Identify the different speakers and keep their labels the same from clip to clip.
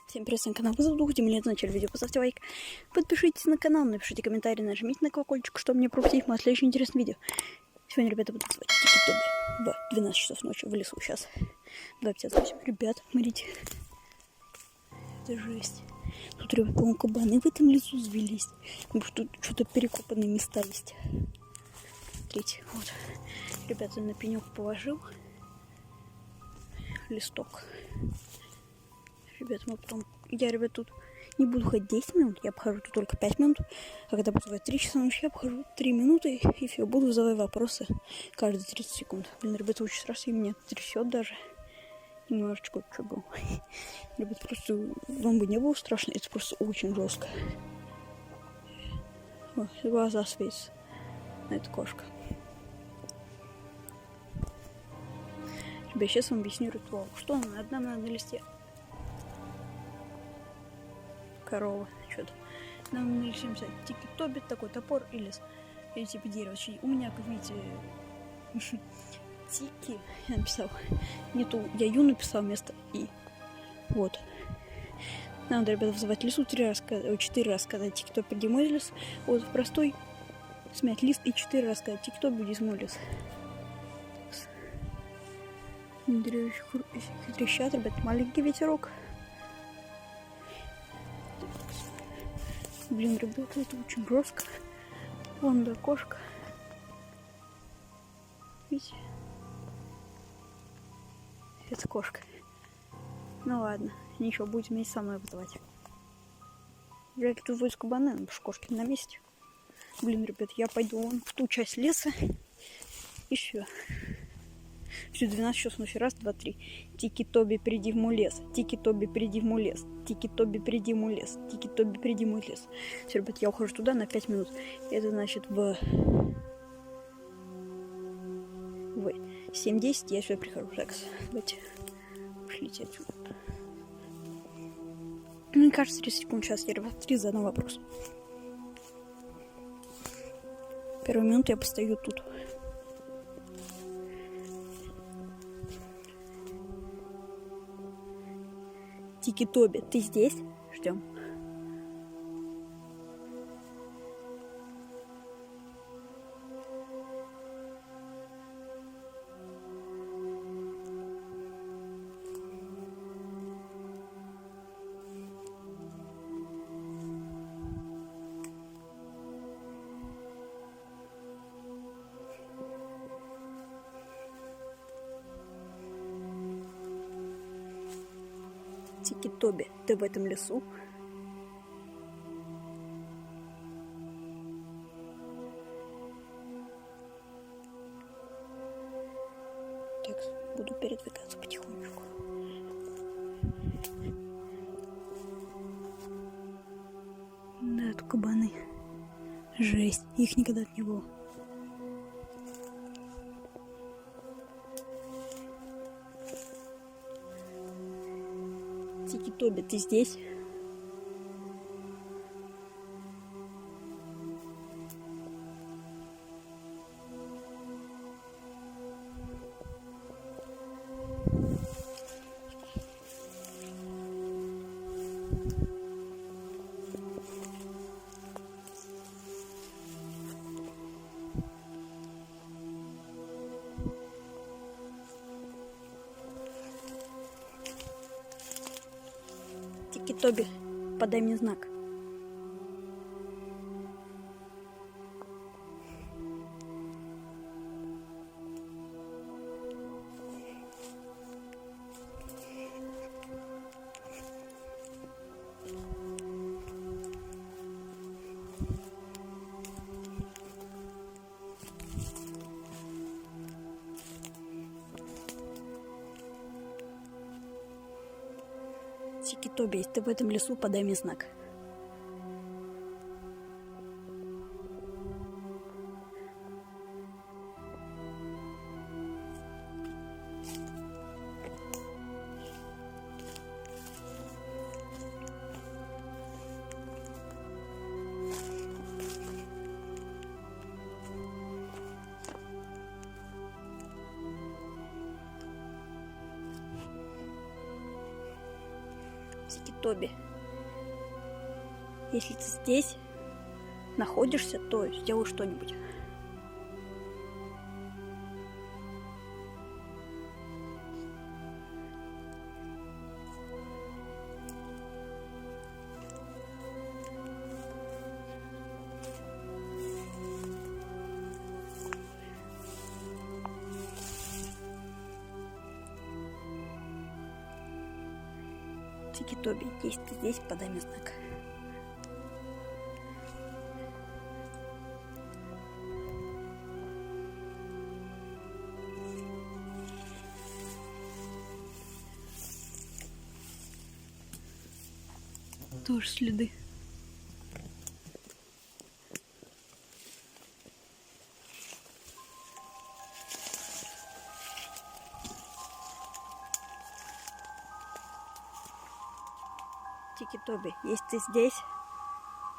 Speaker 1: Всем привет, на канал Вызов Где мне начали видео, поставьте лайк, подпишитесь на канал, напишите комментарий, нажмите на колокольчик, чтобы мне пропустить мое следующее интересное видео. Сегодня ребята будут звать Тики-Тоби в 12 часов ночи в лесу. Сейчас 2:58. Ребят, смотрите. Это жесть. Тут, ребят, по-моему, кабаны в этом лесу завелись. Потому что тут что-то перекопанные места есть. Смотрите, вот. Ребята, на пенек положил листок. Ребят, мы потом... Я, ребят, тут не буду ходить 10 минут, я обхожу тут только 5 минут. А когда буду звать 3 часа ночи, я обхожу 3 минуты, и все, буду задавать вопросы каждые 30 секунд. Блин, ребята, очень страшно, и меня трясет даже. Немножечко, что было. Ребят, просто вам бы не было страшно, это просто очень жестко. Ой, глаза светятся. Это кошка. Ребят, сейчас вам объясню ритуал. Что он на одном на листе? Корова, что-то. Нам решим взять Тики-Тоби, такой топор и лес. Или типа дерево. У меня, как видите, Тики я написал. Нету, я Ю написал вместо И. Вот. Надо, ребята, вызывать лесу 4 раза сказать Тики-Тоби, иди мой лес. Вот в простой смять лист и 4 раза сказать Тики-Тоби, иди мой лес. Деревья трещат, ребят, маленький ветерок. Блин, ребята, это очень жестко. Вон, да, кошка. Видите? Это кошка. Ну ладно, ничего, будем вместе со мной вызывать. Я тут войск кабаны, потому что кошки на месте. Блин, ребят, я пойду вон в ту часть леса. И все. Все, 12 часов ночи. Раз, два, три. Тики-Тоби, приди в мой лес. Тики-Тоби, приди в мой лес. Тики-Тоби, приди в мой лес. Тики-Тоби, приди в мой лес. Все, ребят, я ухожу туда на 5 минут. Это значит в 7:10 я сюда прихожу. Так, давайте пошлите отсюда. Мне кажется, 30 секунд. Сейчас я, ребят, 3 за один вопрос. Первую минуту я постою тут. Тики-Тоби, ты здесь? Ждем. Тики-Тоби, ты в этом лесу? Так, буду передвигаться потихонечку. Да, тут кабаны. Жесть, их никогда не было. Тики-Тоби, ты здесь? Тики-Тоби, подай мне знак. Тики-Тоби, если ты в этом лесу, подай мне знак. Тоби. Если ты здесь находишься, то сделай что-нибудь. Тики Тоби, если ты здесь, подай мне знак. Тоже следы. Тики Тоби, если ты здесь,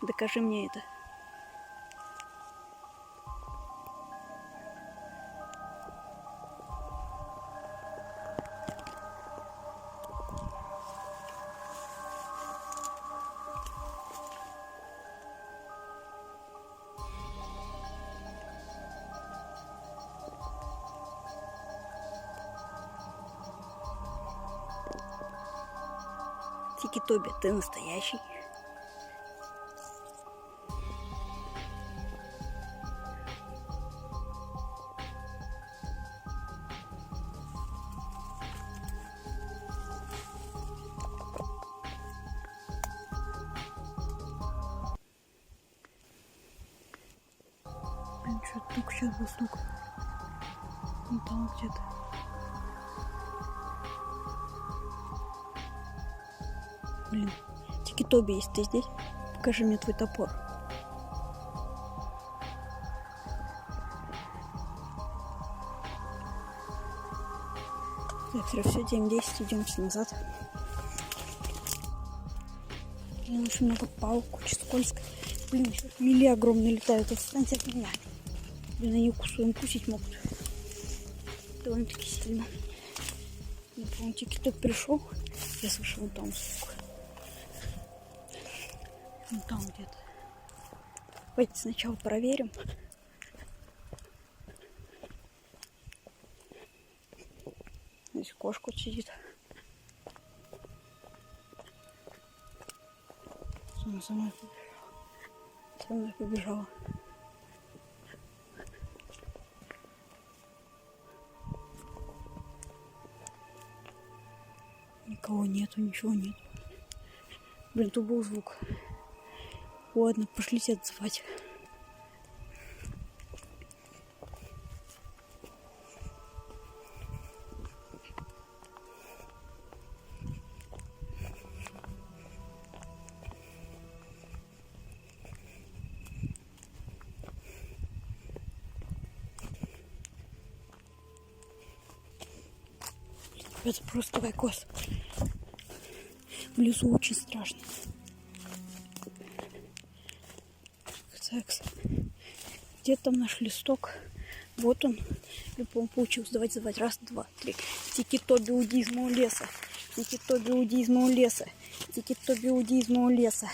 Speaker 1: докажи мне это. Тики Тоби, ты настоящий? Блин, что-то только сейчас был стук. Ну там где-то. Блин, Тики Тоби, если ты здесь, покажи мне твой топор. Так, все, 9-10, идемте назад. Блин, очень много палок, куча скользко. Блин, еще мили огромные летают, отстаньте от меня. Блин, они укусить могут. Довольно-таки сильно. Я помню, Тики Тоби пришел, я слышал, вон там звук. Вон там где-то. Давайте сначала проверим. Здесь кошка вот сидит. Она сама побежала. Никого нету, ничего нет. Блин, тут был звук. Ладно, пошлите отзывать. Это просто лайкос. В лесу очень страшно. Так, где там наш листок? Вот он. Я, по-моему, получился. Давайте звать. Раз, два, три. Тики Тоби, уйди из моего леса. Тики Тоби, уйди из моего леса. Тики Тоби, уйди из моего леса.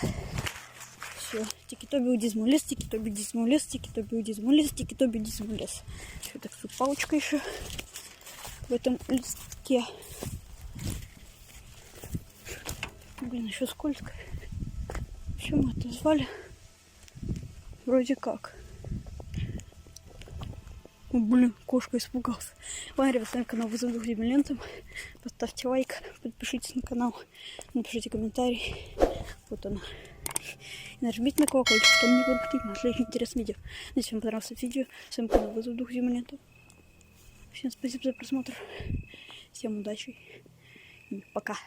Speaker 1: Все. Тики Тоби, уйди из моего леса. Тики Тоби, уйди из моего леса. Тики Тоби, уйди из моего леса. Тики Тоби, уйди из моего леса. Все, так, тут палочка еще в этом листке. Блин, еще скользко. Чем мы это звали? Вроде как. О, блин, кошка испугался. Ладно, ребят, с вами канал Вызов Дух Демилентом. Поставьте лайк, подпишитесь на канал, напишите комментарий. Вот она. И нажмите на колокольчик, чтобы не пропустить наше очень интересное видео. Если вам понравилось видео, с вами канал Вызов Дух Демилентом. Всем спасибо за просмотр. Всем удачи и пока.